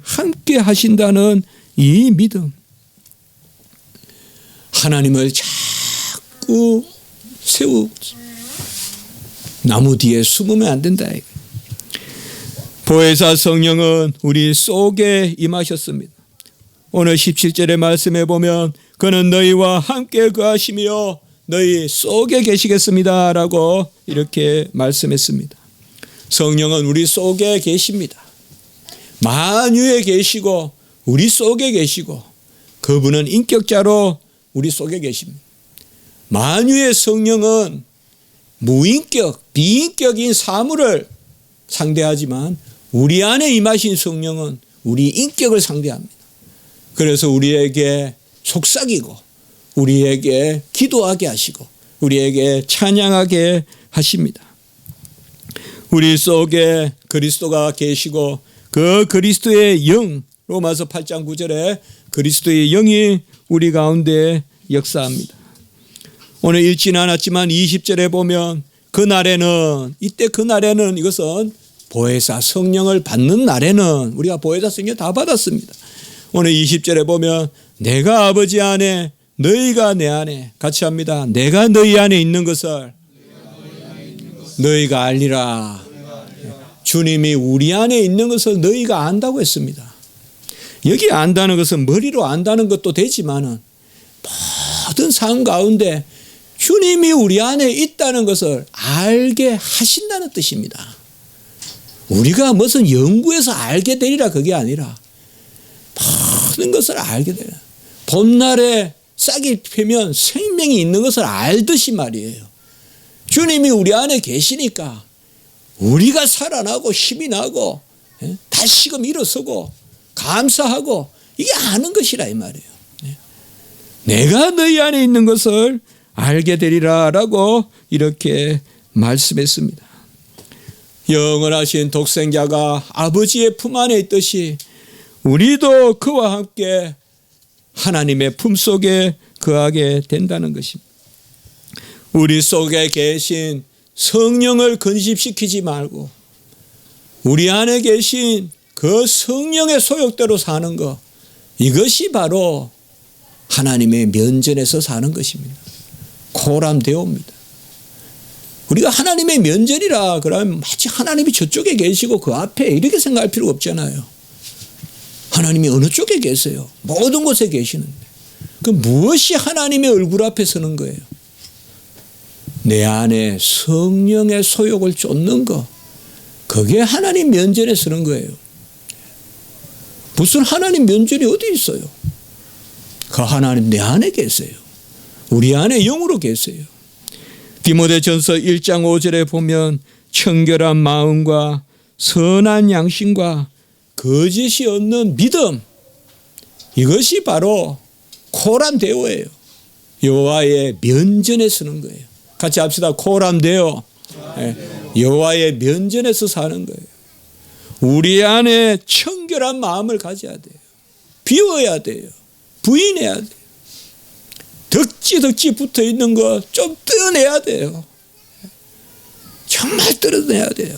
함께 하신다는 이 믿음. 하나님을 자꾸 나무 뒤에 숨으면 안 된다. 보혜사 성령은 우리 속에 임하셨습니다. 오늘 17절의 말씀에 보면 그는 너희와 함께 거하시며 너희 속에 계시겠습니다 라고 이렇게 말씀했습니다. 성령은 우리 속에 계십니다. 만유에 계시고 우리 속에 계시고 그분은 인격자로 우리 속에 계십니다. 만유의 성령은 무인격, 비인격인 사물을 상대하지만 우리 안에 임하신 성령은 우리 인격을 상대합니다. 그래서 우리에게 속삭이고 우리에게 기도하게 하시고 우리에게 찬양하게 하십니다. 우리 속에 그리스도가 계시고 그 그리스도의 영, 로마서 8장 9절에 그리스도의 영이 우리 가운데 역사합니다. 오늘 읽지는 않았지만 20절에 보면 그날에는, 이때 그날에는 이것은 보혜사 성령을 받는 날에는 우리가 보혜사 성령 다 받았습니다. 오늘 20절에 보면 내가 아버지 안에 너희가 내 안에, 같이 합니다. 내가 너희 안에 있는 것을 너희가 알리라. 주님이 우리 안에 있는 것을 너희가 안다고 했습니다. 여기 안다는 것은 머리로 안다는 것도 되지만은 모든 삶 가운데 주님이 우리 안에 있다는 것을 알게 하신다는 뜻입니다. 우리가 무슨 연구해서 알게 되리라 그게 아니라 모든 것을 알게 되리라. 봄날에 싹이 피면 생명이 있는 것을 알듯이 말이에요. 주님이 우리 안에 계시니까 우리가 살아나고 힘이 나고 다시금 일어서고 감사하고 이게 아는 것이라 이 말이에요. 내가 너희 안에 있는 것을 알게 되리라 라고 이렇게 말씀했습니다. 영원하신 독생자가 아버지의 품 안에 있듯이 우리도 그와 함께 하나님의 품속에 거하게 된다는 것입니다. 우리 속에 계신 성령을 근심시키지 말고 우리 안에 계신 그 성령의 소욕대로 사는 것, 이것이 바로 하나님의 면전에서 사는 것입니다. 코람데오입니다. 우리가 하나님의 면전이라 그러면 마치 하나님이 저쪽에 계시고 그 앞에 이렇게 생각할 필요가 없잖아요. 하나님이 어느 쪽에 계세요? 모든 곳에 계시는데 그 무엇이 하나님의 얼굴 앞에 서는 거예요? 내 안에 성령의 소욕을 쫓는 것, 그게 하나님 면전에 서는 거예요. 무슨 하나님 면전이 어디 있어요? 그 하나님 내 안에 계세요. 우리 안에 영으로 계세요. 디모데전서 1장 5절에 보면 청결한 마음과 선한 양심과 거짓이 없는 믿음, 이것이 바로 코람데오예요. 여호와의 면전에 서는 거예요. 같이 합시다. 코람데오. 여호와의 면전에서 사는 거예요. 우리 안에 청결한 마음을 가져야 돼요. 비워야 돼요. 부인해야 돼요. 덕지 붙어 있는 거 좀 떼어내야 돼요. 정말 떼어내야 돼요.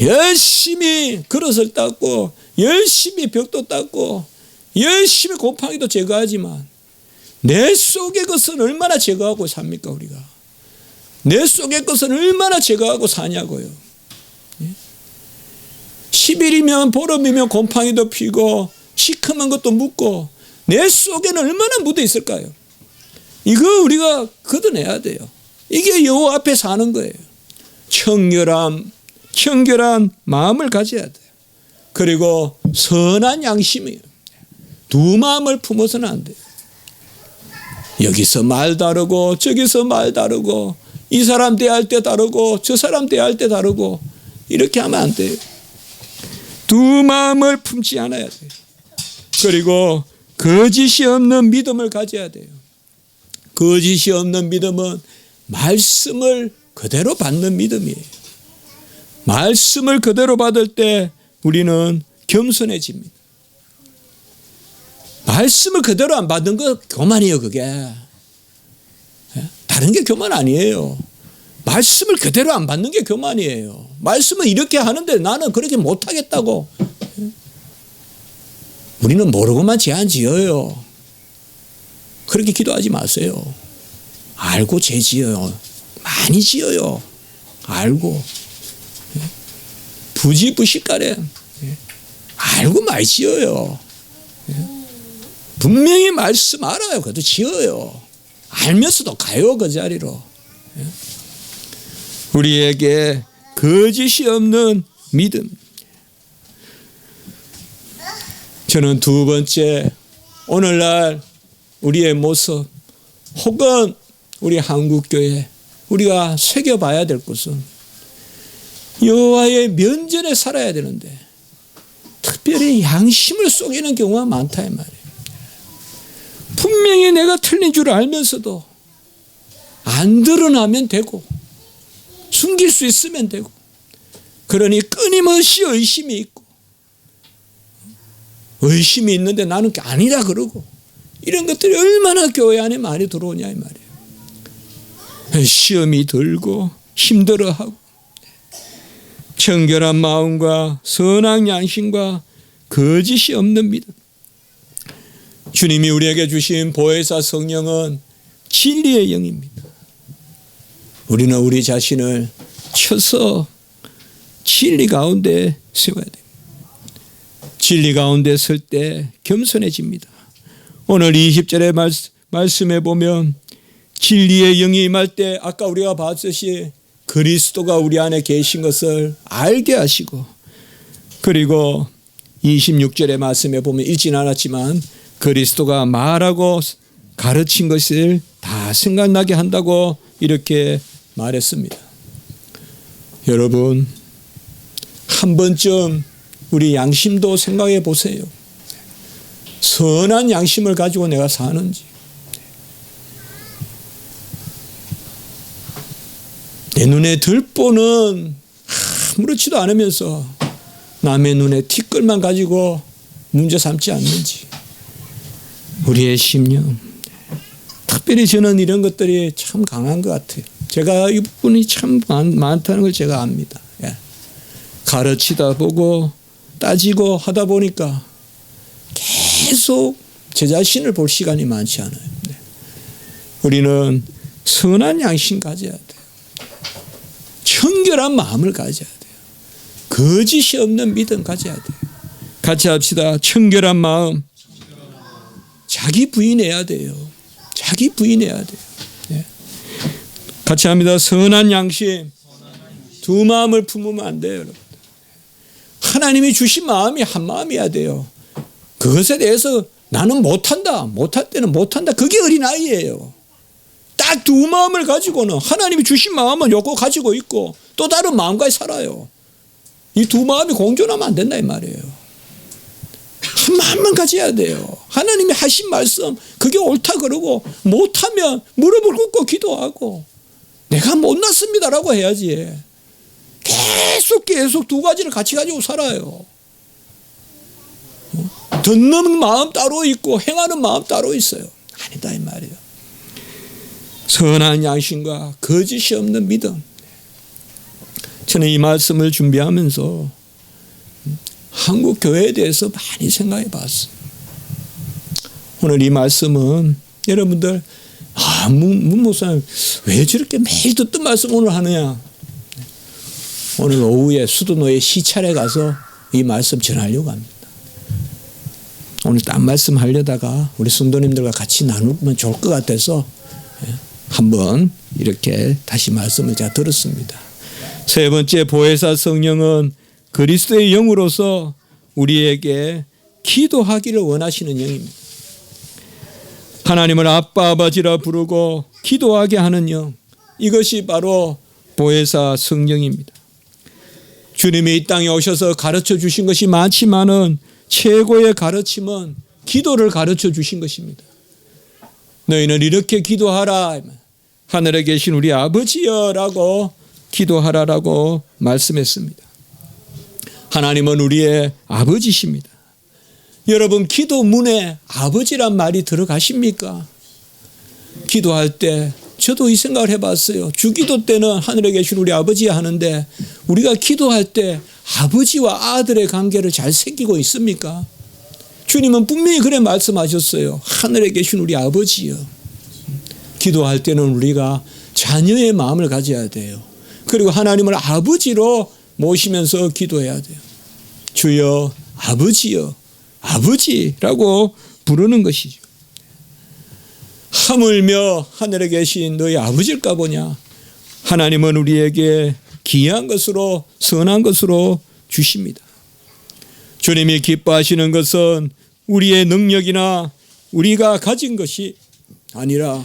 열심히 그릇을 닦고 열심히 벽도 닦고 열심히 곰팡이도 제거하지만 내 속의 것은 얼마나 제거하고 삽니까 우리가? 내 속의 것은 얼마나 제거하고 사냐고요. 10일이면 보름이면 곰팡이도 피고 시커먼 것도 묻고 내 속에는 얼마나 묻어 있을까요? 이거 우리가 걷어내야 돼요. 이게 여호와 앞에 사는 거예요. 청결한 마음을 가져야 돼요. 그리고 선한 양심이에요. 두 마음을 품어서는 안 돼요. 여기서 말 다르고 저기서 말 다르고 이 사람 대할 때 다르고 저 사람 대할 때 다르고 이렇게 하면 안 돼요. 두 마음을 품지 않아야 돼요. 그리고 거짓이 없는 믿음을 가져야 돼요. 거짓이 없는 믿음은 말씀을 그대로 받는 믿음이에요. 말씀을 그대로 받을 때 우리는 겸손해집니다. 말씀을 그대로 안 받는 거 교만이에요. 그게 다른 게 교만 아니에요. 말씀을 그대로 안 받는 게 교만이에요. 말씀은 이렇게 하는데 나는 그렇게 못하겠다고. 우리는 모르고만 제한 지어요. 그렇게 기도하지 마세요. 알고 죄 지어요. 많이 지어요. 알고. 부지부식가래. 알고 많이 지어요. 분명히 말씀 알아요. 그래도 지어요. 알면서도 가요. 그 자리로. 우리에게 거짓이 없는 믿음. 저는 두 번째, 오늘날 우리의 모습 혹은 우리 한국교회 우리가 새겨봐야 될 것은 여호와의 면전에 살아야 되는데 특별히 양심을 속이는 경우가 많다 이 말이에요. 분명히 내가 틀린 줄 알면서도 안 드러나면 되고 숨길 수 있으면 되고, 그러니 끊임없이 의심이 있고, 의심이 있는데 나는 아니라 그러고, 이런 것들이 얼마나 교회 안에 많이 들어오냐 이 말이에요. 시험이 들고 힘들어하고 청결한 마음과 선한 양심과 거짓이 없는 믿음. 주님이 우리에게 주신 보혜사 성령은 진리의 영입니다. 우리는 우리 자신을 쳐서 진리 가운데 세워야 됩니다. 진리 가운데 설 때 겸손해집니다. 오늘 20절의 말씀에 보면 진리의 영이 임할 때 아까 우리가 봤듯이 그리스도가 우리 안에 계신 것을 알게 하시고, 그리고 26절의 말씀에 보면 읽진 않았지만 그리스도가 말하고 가르친 것을 다 생각나게 한다고 이렇게 말했습니다. 여러분, 한 번쯤 우리 양심도 생각해 보세요. 선한 양심을 가지고 내가 사는지, 내 눈에 들보는 아무렇지도 않으면서 남의 눈에 티끌만 가지고 문제 삼지 않는지, 우리의 심령, 특별히 저는 이런 것들이 참 강한 것 같아요. 제가 이 부분이 참 많다는 걸 제가 압니다. 가르치다 보고 따지고 하다 보니까 계속 제 자신을 볼 시간이 많지 않아요. 우리는 선한 양심 가져야 돼요. 청결한 마음을 가져야 돼요. 거짓이 없는 믿음 가져야 돼요. 같이 합시다. 청결한 마음. 자기 부인해야 돼요. 자기 부인해야 돼요. 같이 합니다. 선한 양심. 두 마음을 품으면 안 돼요, 여러분. 하나님이 주신 마음이 한 마음이어야 돼요. 그것에 대해서 나는 못한다, 못할 때는 못한다, 그게 어린아이예요. 딱 두 마음을 가지고는 하나님이 주신 마음은 요거 가지고 있고 또 다른 마음까지 살아요. 이 두 마음이 공존하면 안 된다 이 말이에요. 한 마음만 가져야 돼요. 하나님이 하신 말씀 그게 옳다 그러고, 못하면 무릎을 꿇고 기도하고 내가 못났습니다라고 해야지. 계속 두 가지를 같이 가지고 살아요. 듣는 마음 따로 있고 행하는 마음 따로 있어요. 아니다 이 말이에요. 선한 양심과 거짓이 없는 믿음. 저는 이 말씀을 준비하면서 한국 교회에 대해서 많이 생각해 봤어요. 오늘 이 말씀은 여러분들 문 목사님 왜 저렇게 매일 듣던 말씀 오늘 하느냐. 오늘 오후에 수도노에 시찰에 가서 이 말씀 전하려고 합니다. 오늘 딴 말씀 하려다가 우리 성도님들과 같이 나누면 좋을 것 같아서 한번 이렇게 다시 말씀을 제가 들었습니다. 세 번째, 보혜사 성령은 그리스도의 영으로서 우리에게 기도하기를 원하시는 영입니다. 하나님을 아빠 아버지라 부르고 기도하게 하는 영, 이것이 바로 보혜사 성령입니다. 주님이 이 땅에 오셔서 가르쳐 주신 것이 많지만은 최고의 가르침은 기도를 가르쳐 주신 것입니다. 너희는 이렇게 기도하라, 하늘에 계신 우리 아버지여라고 기도하라라고 말씀했습니다. 하나님은 우리의 아버지십니다. 여러분, 기도문에 아버지란 말이 들어가십니까? 기도할 때 저도 이 생각을 해봤어요. 주기도 때는 하늘에 계신 우리 아버지 하는데 우리가 기도할 때 아버지와 아들의 관계를 잘 새기고 있습니까? 주님은 분명히 그래 말씀하셨어요. 하늘에 계신 우리 아버지요. 기도할 때는 우리가 자녀의 마음을 가져야 돼요. 그리고 하나님을 아버지로 모시면서 기도해야 돼요. 주여 아버지여 아버지라고 부르는 것이죠. 하물며 하늘에 계신 너희 아버지일까 보냐. 하나님은 우리에게 귀한 것으로 선한 것으로 주십니다. 주님이 기뻐하시는 것은 우리의 능력이나 우리가 가진 것이 아니라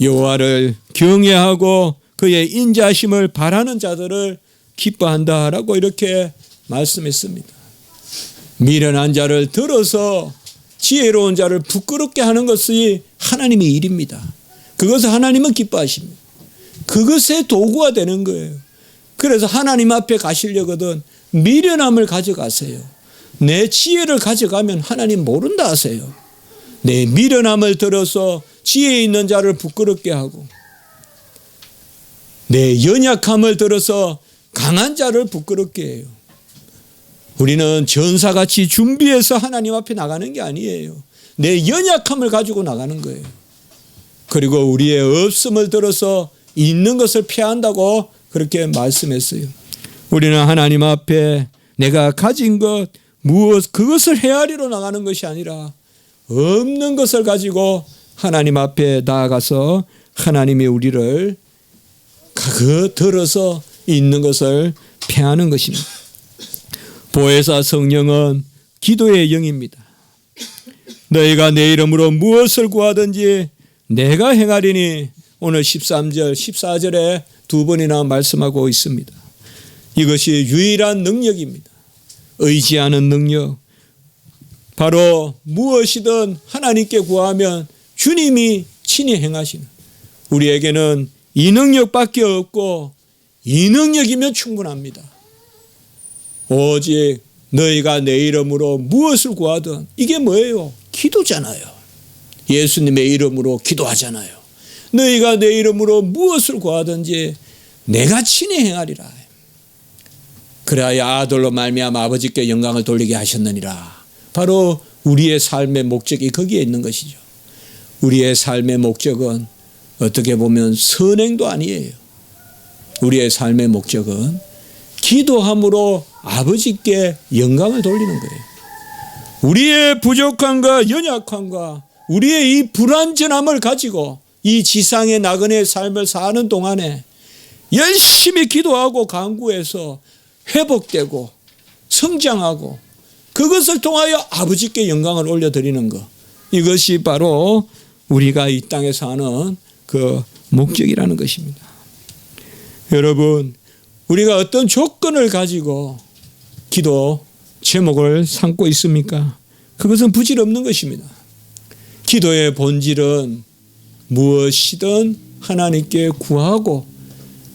여호와를 경외하고 그의 인자심을 바라는 자들을 기뻐한다라고 이렇게 말씀했습니다. 미련한 자를 들어서 지혜로운 자를 부끄럽게 하는 것이 하나님의 일입니다. 그것을 하나님은 기뻐하십니다. 그것의 도구가 되는 거예요. 그래서 하나님 앞에 가시려거든 미련함을 가져가세요. 내 지혜를 가져가면 하나님 모른다 하세요. 내 미련함을 들어서 지혜 있는 자를 부끄럽게 하고 내 연약함을 들어서 강한 자를 부끄럽게 해요. 우리는 전사같이 준비해서 하나님 앞에 나가는 게 아니에요. 내 연약함을 가지고 나가는 거예요. 그리고 우리의 없음을 들어서 있는 것을 피한다고 그렇게 말씀했어요. 우리는 하나님 앞에 내가 가진 것 무엇 그것을 헤아리러 나가는 것이 아니라 없는 것을 가지고 하나님 앞에 나아가서 하나님이 우리를 들어서 있는 것을 피하는 것입니다. 보혜사 성령은 기도의 영입니다. 너희가 내 이름으로 무엇을 구하든지 내가 행하리니 오늘 13절 14절에 두 번이나 말씀하고 있습니다. 이것이 유일한 능력입니다. 의지하는 능력. 바로 무엇이든 하나님께 구하면 주님이 친히 행하시는, 우리에게는 이 능력밖에 없고 이 능력이면 충분합니다. 오직 너희가 내 이름으로 무엇을 구하든, 이게 뭐예요? 기도잖아요. 예수님의 이름으로 기도하잖아요. 너희가 내 이름으로 무엇을 구하든지 내가 친히 행하리라. 그래야 아들로 말미암아 아버지께 영광을 돌리게 하셨느니라. 바로 우리의 삶의 목적이 거기에 있는 것이죠. 우리의 삶의 목적은 어떻게 보면 선행도 아니에요. 우리의 삶의 목적은 기도함으로 아버지께 영광을 돌리는 거예요. 우리의 부족함과 연약함과 우리의 이 불완전함을 가지고 이 지상의 나그네의 삶을 사는 동안에 열심히 기도하고 간구해서 회복되고 성장하고 그것을 통하여 아버지께 영광을 올려드리는 것, 이것이 바로 우리가 이 땅에 사는 그 목적이라는 것입니다. 여러분, 우리가 어떤 조건을 가지고 기도 제목을 삼고 있습니까? 그것은 부질없는 것입니다. 기도의 본질은 무엇이든 하나님께 구하고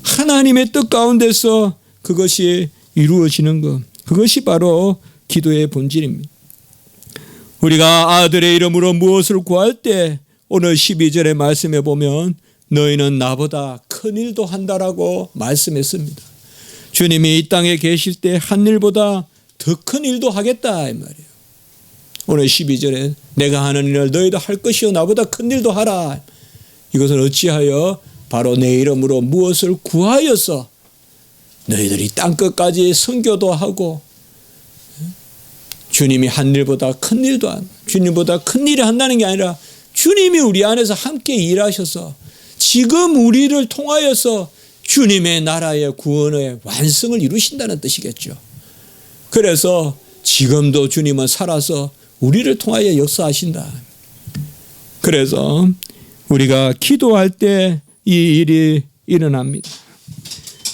하나님의 뜻 가운데서 그것이 이루어지는 것, 그것이 바로 기도의 본질입니다. 우리가 아들의 이름으로 무엇을 구할 때 오늘 12절의 말씀에 보면 너희는 나보다 큰 일도 한다라고 말씀했습니다. 주님이 이 땅에 계실 때 한 일보다 더 큰 일도 하겠다 이 말이에요. 오늘 12절에 내가 하는 일을 너희도 할 것이요 나보다 큰 일도 하라. 이것은 어찌하여 바로 내 이름으로 무엇을 구하여서 너희들이 땅끝까지 선교도 하고 주님이 한 일보다 큰 일도 주님보다 큰 일을 한다는 게 아니라 주님이 우리 안에서 함께 일하셔서 지금 우리를 통하여서 주님의 나라의 구원의 완성을 이루신다는 뜻이겠죠. 그래서 지금도 주님은 살아서 우리를 통하여 역사하신다. 그래서 우리가 기도할 때 이 일이 일어납니다.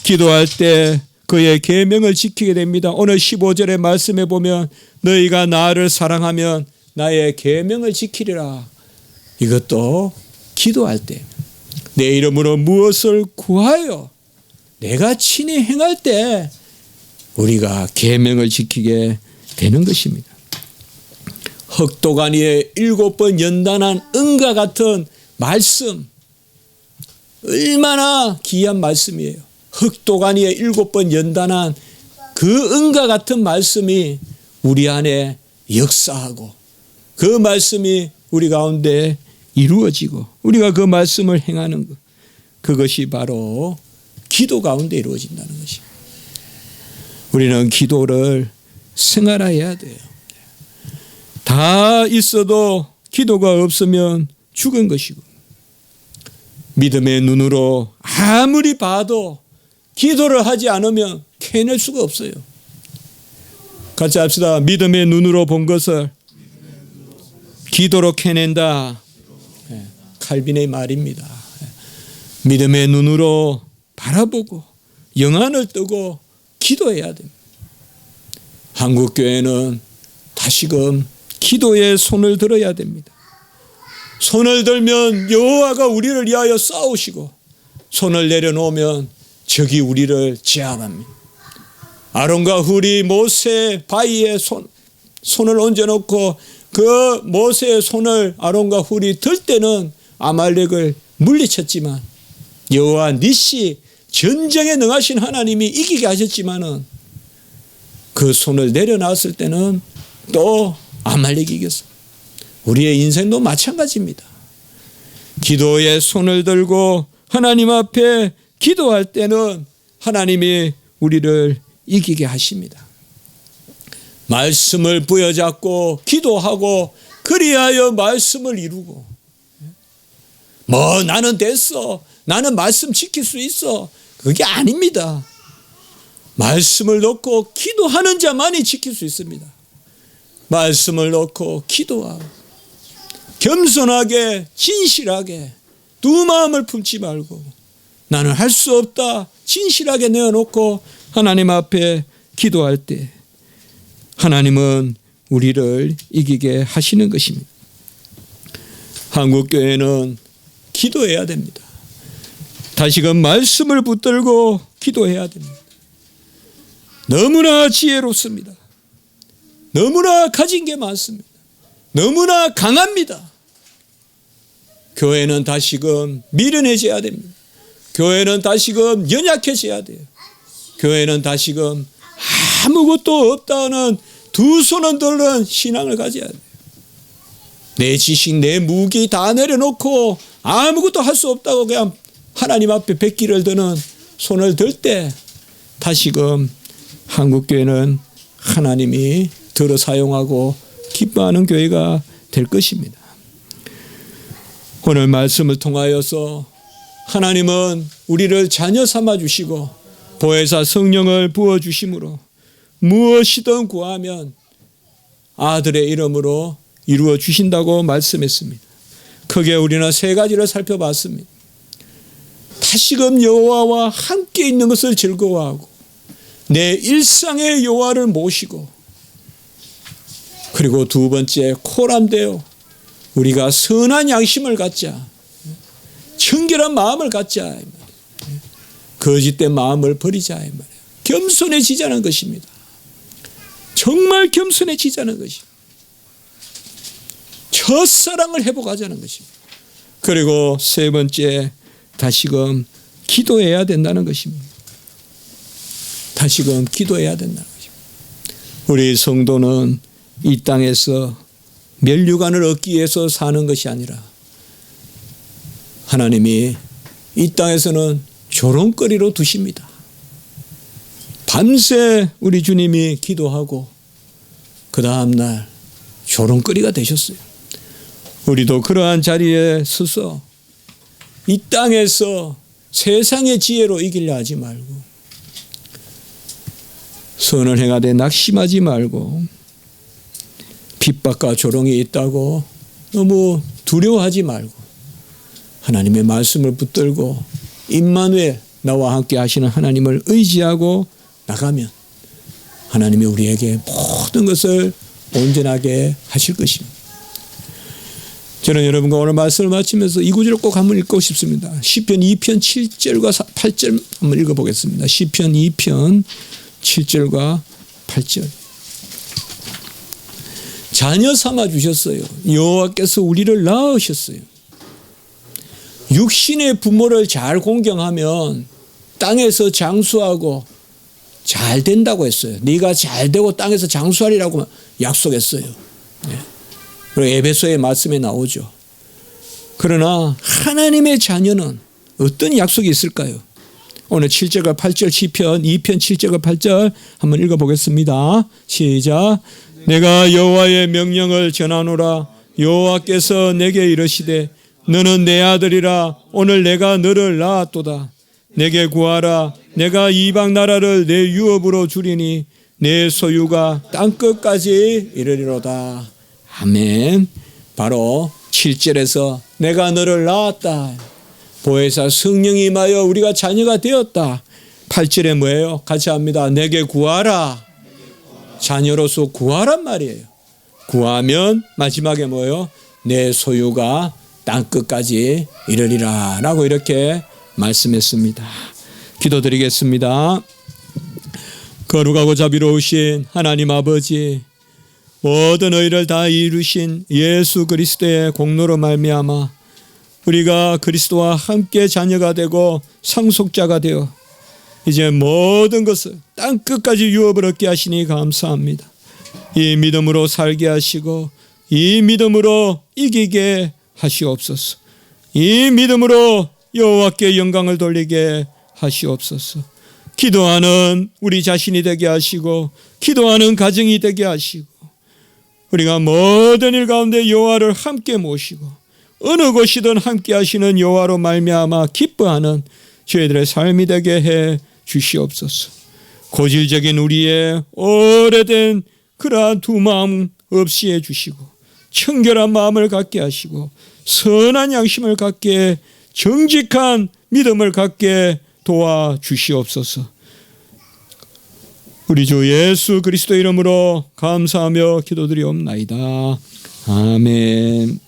기도할 때 그의 계명을 지키게 됩니다. 오늘 15절의 말씀에 보면 너희가 나를 사랑하면 나의 계명을 지키리라. 이것도 기도할 때 내 이름으로 무엇을 구하여 내가 친히 행할 때 우리가 계명을 지키게 되는 것입니다. 흑도가니에 7번 연단한 은과 같은 말씀, 얼마나 귀한 말씀이에요. 흑도가니에 7번 연단한 그 은과 같은 말씀이 우리 안에 역사하고 그 말씀이 우리 가운데 이루어지고 우리가 그 말씀을 행하는 것, 그것이 바로 기도 가운데 이루어진다는 것입니다. 우리는 기도를 생활해야 돼요. 다 있어도 기도가 없으면 죽은 것이고, 믿음의 눈으로 아무리 봐도 기도를 하지 않으면 캐낼 수가 없어요. 같이 합시다. 믿음의 눈으로 본 것을 기도로 캐낸다. 칼빈의 말입니다. 믿음의 눈으로 바라보고 영안을 뜨고 기도해야 됩니다. 한국교회는 다시금 기도에 손을 들어야 됩니다. 손을 들면 여호와가 우리를 위하여 싸우시고, 손을 내려놓으면 적이 우리를 제압합니다. 아론과 훌이 모세 바위에 손을 얹어놓고 그 모세의 손을 아론과 훌이 들 때는 아말렉을 물리쳤지만, 여호와 니시 전쟁에 능하신 하나님이 이기게 하셨지만은 그 손을 내려놨을 때는 또 아말렉이 이겼어요. 우리의 인생도 마찬가지입니다. 기도에 손을 들고 하나님 앞에 기도할 때는 하나님이 우리를 이기게 하십니다. 말씀을 부여잡고 기도하고 그리하여 말씀을 이루고, 나는 됐어, 나는 말씀 지킬 수 있어, 그게 아닙니다. 말씀을 놓고 기도하는 자만이 지킬 수 있습니다. 말씀을 놓고 기도하고 겸손하게 진실하게 두 마음을 품지 말고, 나는 할 수 없다 진실하게 내어놓고 하나님 앞에 기도할 때 하나님은 우리를 이기게 하시는 것입니다. 한국교회는 기도해야 됩니다. 다시금 말씀을 붙들고 기도해야 됩니다. 너무나 지혜롭습니다. 너무나 가진 게 많습니다. 너무나 강합니다. 교회는 다시금 미련해져야 됩니다. 교회는 다시금 연약해져야 돼요. 교회는 다시금 아무것도 없다는 두 손은 들는 신앙을 가져야 돼요. 내 지식, 내 무기 다 내려놓고 아무것도 할 수 없다고 그냥 하나님 앞에 백기를 드는 손을 들 때 다시금 한국교회는 하나님이 들어 사용하고 기뻐하는 교회가 될 것입니다. 오늘 말씀을 통하여서 하나님은 우리를 자녀 삼아 주시고 보혜사 성령을 부어 주심으로 무엇이든 구하면 아들의 이름으로 이루어 주신다고 말씀했습니다. 크게 우리는 세 가지를 살펴봤습니다. 다시금 여호와와 함께 있는 것을 즐거워하고 내 일상의 여호와를 모시고, 그리고 두 번째 코람되어 우리가 선한 양심을 갖자, 청결한 마음을 갖자, 거짓된 마음을 버리자, 겸손해지자는 것입니다. 정말 겸손해지자는 것입니다. 첫사랑을 회복하자는 것입니다. 그리고 세 번째, 다시금 기도해야 된다는 것입니다. 다시금 기도해야 된다는 것입니다. 우리 성도는 이 땅에서 멸류관을 얻기 위해서 사는 것이 아니라 하나님이 이 땅에서는 조롱거리로 두십니다. 밤새 우리 주님이 기도하고 그 다음날 조롱거리가 되셨어요. 우리도 그러한 자리에 서서 이 땅에서 세상의 지혜로 이기려 하지 말고, 선을 행하되 낙심하지 말고, 핍박과 조롱이 있다고 너무 두려워하지 말고 하나님의 말씀을 붙들고 임마누엘, 나와 함께 하시는 하나님을 의지하고 나가면 하나님이 우리에게 모든 것을 온전하게 하실 것입니다. 저는 여러분과 오늘 말씀을 마치면서 이 구절을 꼭 한번 읽고 싶습니다. 시편 2편 7절과 8절 한번 읽어보겠습니다. 시편 2편 7절과 8절. 자녀 삼아 주셨어요. 여호와께서 우리를 낳으셨어요. 육신의 부모를 잘 공경하면 땅에서 장수하고 잘 된다고 했어요. 네가 잘 되고 땅에서 장수하리라고 약속했어요. 그리고 에베소의 말씀에 나오죠. 그러나 하나님의 자녀는 어떤 약속이 있을까요? 오늘 7절과 8절 시편 2편 7절과 8절 한번 읽어보겠습니다. 시작. 내가 여호와의 명령을 전하노라. 여호와께서 내게 이르시되 너는 내 아들이라. 오늘 내가 너를 낳았도다. 내게 구하라. 내가 이방 나라를 내 유업으로 주리니 내 소유가 땅끝까지 이르리로다. 아멘. 바로 7절에서 내가 너를 낳았다. 보혜사 성령이 임하여 우리가 자녀가 되었다. 8절에 뭐예요? 같이 합니다. 내게 구하라. 자녀로서 구하란 말이에요. 구하면 마지막에 뭐예요? 내 소유가 땅끝까지 이르리라 라고 이렇게 말씀했습니다. 기도드리겠습니다. 거룩하고 자비로우신 하나님 아버지, 모든 의를 다 이루신 예수 그리스도의 공로로 말미암아 우리가 그리스도와 함께 자녀가 되고 상속자가 되어 이제 모든 것을 땅끝까지 유업을 얻게 하시니 감사합니다. 이 믿음으로 살게 하시고 이 믿음으로 이기게 하시옵소서. 이 믿음으로 여호와께 영광을 돌리게 하시옵소서. 기도하는 우리 자신이 되게 하시고 기도하는 가정이 되게 하시고 우리가 모든 일 가운데 여호와를 함께 모시고 어느 곳이든 함께 하시는 여호와로 말미암아 기뻐하는 저희들의 삶이 되게 해 주시옵소서. 고질적인 우리의 오래된 그러한 두 마음 없이 해 주시고 청결한 마음을 갖게 하시고 선한 양심을 갖게 정직한 믿음을 갖게 도와주시옵소서. 우리 주 예수 그리스도 이름으로 감사하며 기도드리옵나이다. 아멘.